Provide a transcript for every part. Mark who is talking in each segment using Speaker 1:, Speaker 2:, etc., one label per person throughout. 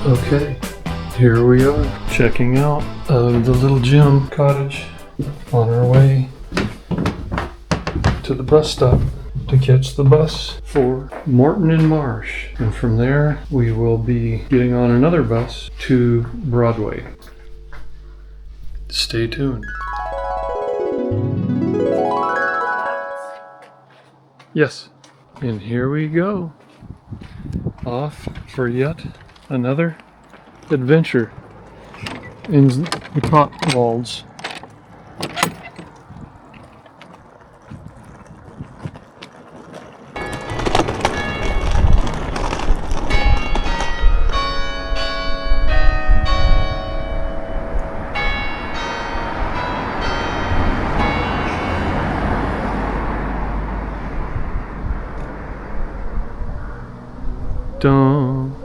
Speaker 1: Okay, here we are, checking out of the little gym cottage on our way to the bus stop to catch the bus for Morton and Marsh. And from there, we will be getting on another bus to Broadway. Stay tuned. Yes, and here we go. Off for yet another adventure in the Cotswolds. Dun.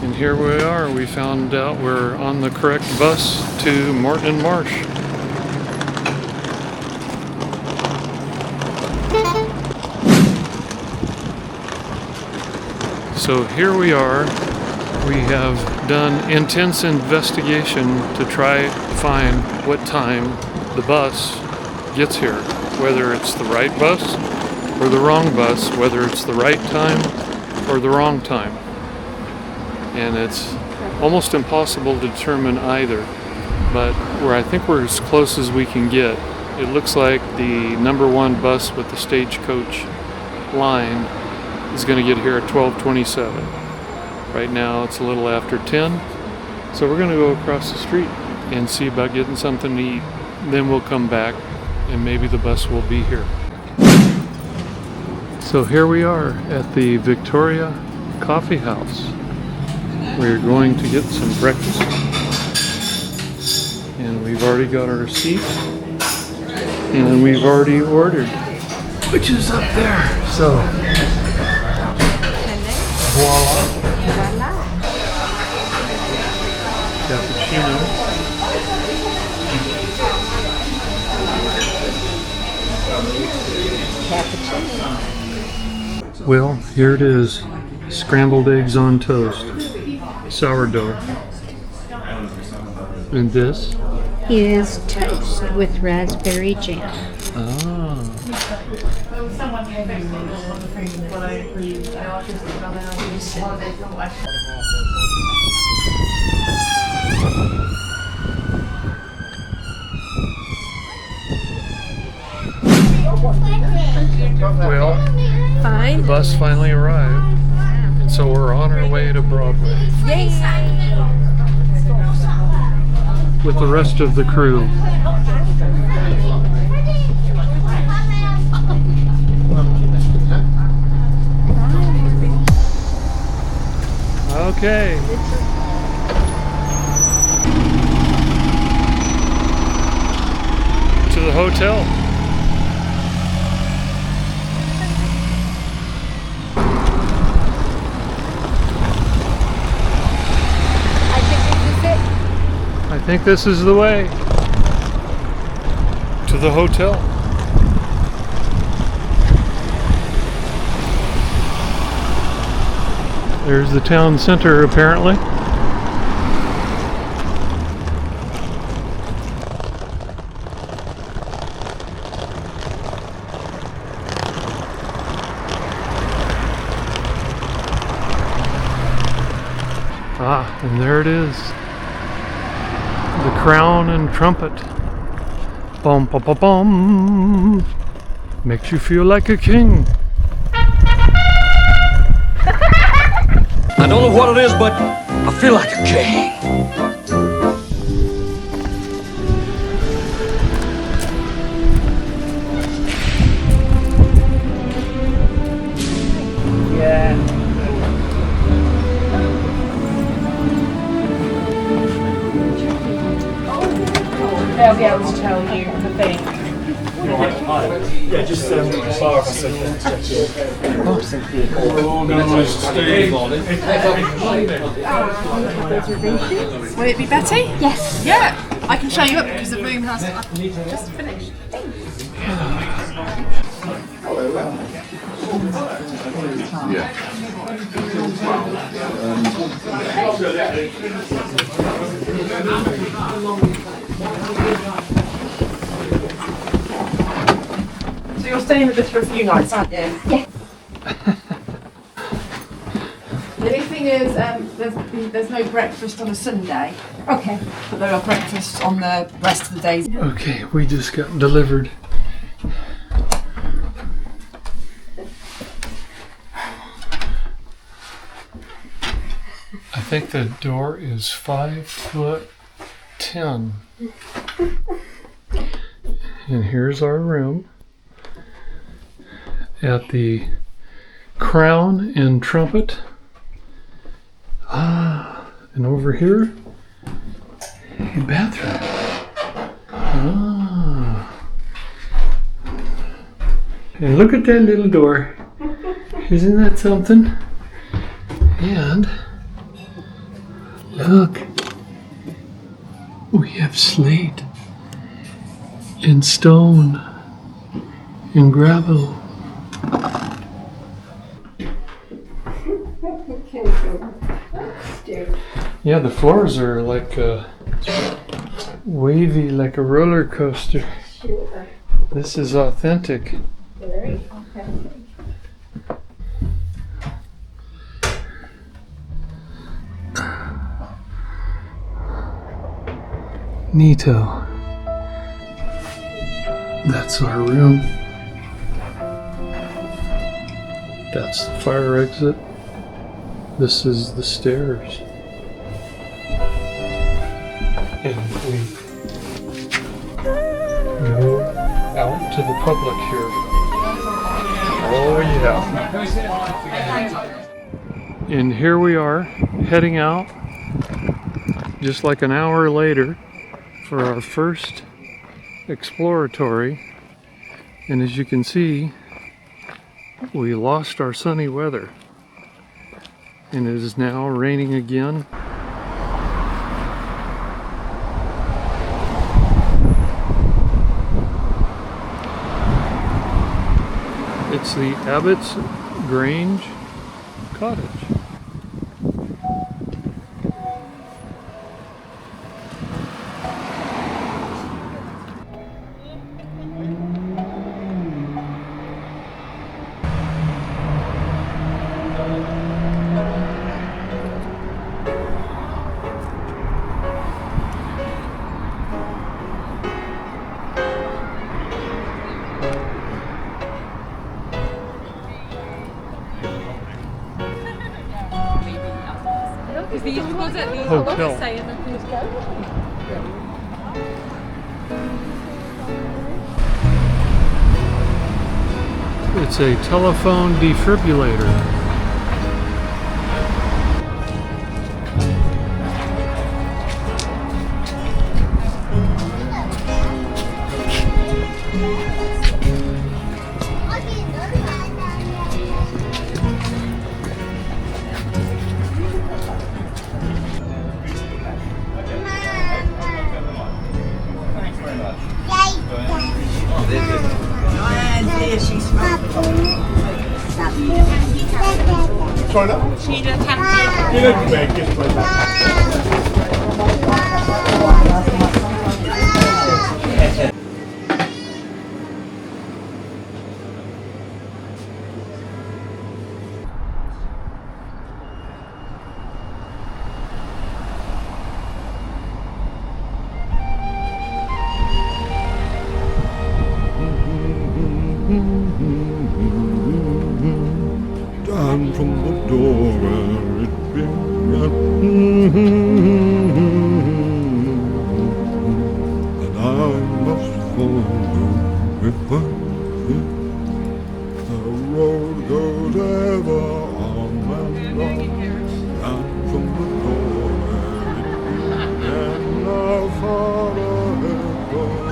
Speaker 1: And here we are, we found out we're on the correct bus to Morton and Marsh. So here we are, we have done intense investigation to try to find what time the bus gets here, whether it's the right bus or the wrong bus, whether it's the right time or the wrong time. And it's almost impossible to determine either, but I think we're as close as we can get. It looks like the number one bus with the stagecoach line is going to get here at 12:27. Right now it's a little after 10, so we're going to go across the street and see about getting something to eat. Then we'll come back and maybe the bus will be here. So here we are at the Victoria Coffee House. We're going to get some breakfast, and we've already got our seat, and we've already ordered, which is up there. So, voila, cappuccino. Well, here it is, scrambled eggs on toast. Sourdough. And this
Speaker 2: is toast with raspberry jam.
Speaker 1: Ah. Well,
Speaker 2: Fine.
Speaker 1: the bus finally arrived. So we're on our way to Broadway.
Speaker 2: Yay!
Speaker 1: With the rest of the crew. Okay. To the hotel. I think this is the way to the hotel. There's the town center, apparently. Ah, and there it is. The Crown and Trumpet. Bum bum bum bum. Makes you feel like a king.
Speaker 3: I don't know what it is, but I feel like a king.
Speaker 4: Yeah. Yeah, just bar us
Speaker 5: Will it be Betty?
Speaker 2: Yes.
Speaker 5: Yeah, I can show you up because the room has just finished. So you're staying with us for a few nights, aren't you?
Speaker 2: Yeah.
Speaker 5: The only thing is, there's no breakfast on a Sunday,
Speaker 2: Okay.
Speaker 5: but there are breakfasts on the rest of the days.
Speaker 1: Okay, we just got delivered. I think the door is 5'10". And here's our room at the Crown and Trumpet. And over here, a bathroom. And look at that little door. Isn't that something? And look, we have slate and stone and gravel. Yeah, the floors are like wavy, like a roller coaster. This is authentic.
Speaker 2: Very authentic.
Speaker 1: Neato. That's our room. That's the fire exit. This is the stairs. And we go out to the public here. Oh yeah. And here we are, heading out just like an hour later for our first exploratory. And as you can see, we lost our sunny weather. And it is now raining again. It's the Abbott's Grange Cottage. Hotel. It's a telephone defibrillator.
Speaker 4: Try that.
Speaker 6: She just has
Speaker 4: You look big, just like that.
Speaker 7: Down from the door where it began, and I must follow if I can. The road goes ever on and on, down from the door where it began, how far ahead the road.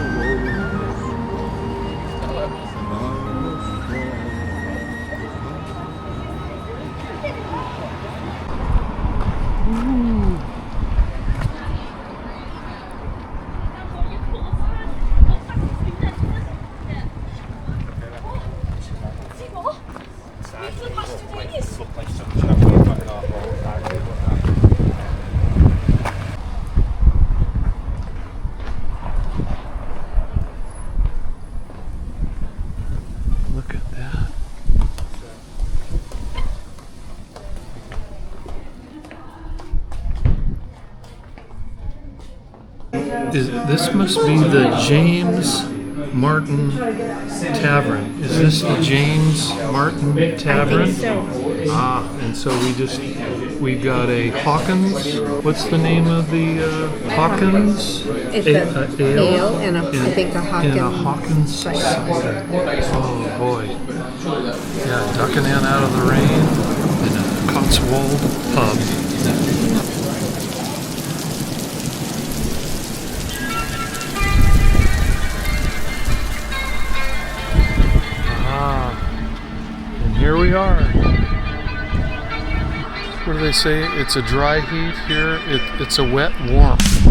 Speaker 1: This must be the James Martin Tavern. Is this the James Martin Tavern? Ah, and so we got a Hawkins. What's the name of the Hawkins?
Speaker 2: It's a ale and I think a Hawkins.
Speaker 1: And a Hawkins cider. Oh boy. Yeah, ducking in out of the rain in a Cotswold pub. And here we are. What do they say? It's a dry heat here. It's a wet warmth.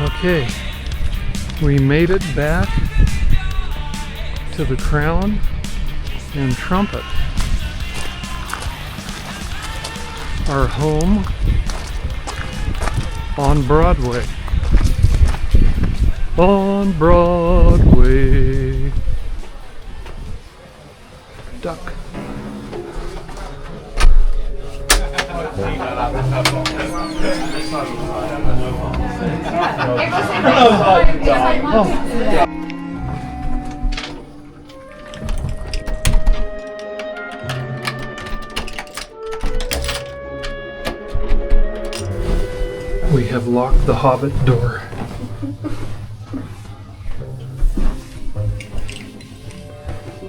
Speaker 1: Okay, we made it back to the Crown and Trumpet, our home on Broadway. On Broadway. Duck. We have locked the Hobbit door.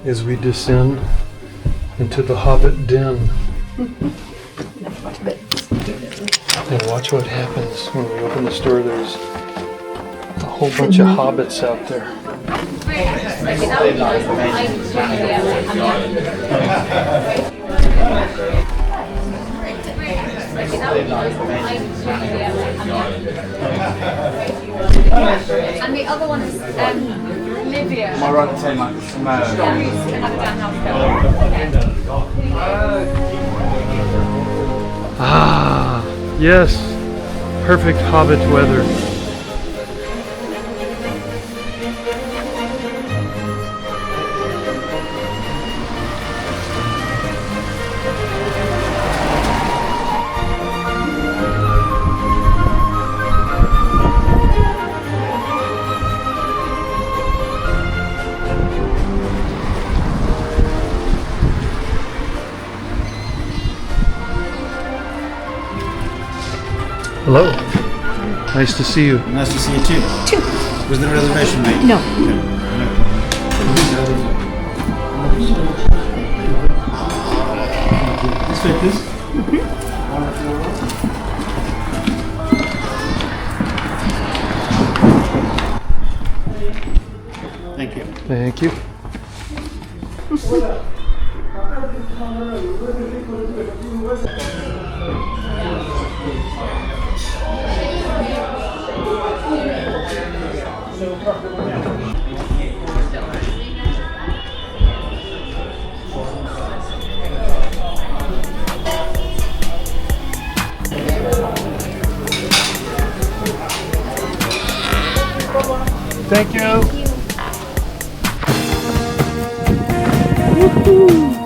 Speaker 1: As we descend into the Hobbit den. And watch what happens when we open the store. There's a whole bunch of hobbits out there.
Speaker 6: And the other one is Livia.
Speaker 4: Am I right to say like
Speaker 1: Ah, yes. Perfect Hobbit weather. Hello. Nice to see you.
Speaker 8: Nice to see you too. Was there a reservation made?
Speaker 2: No.
Speaker 8: This way, please. Thank you.
Speaker 1: Thank you. Thank you. Woohoo.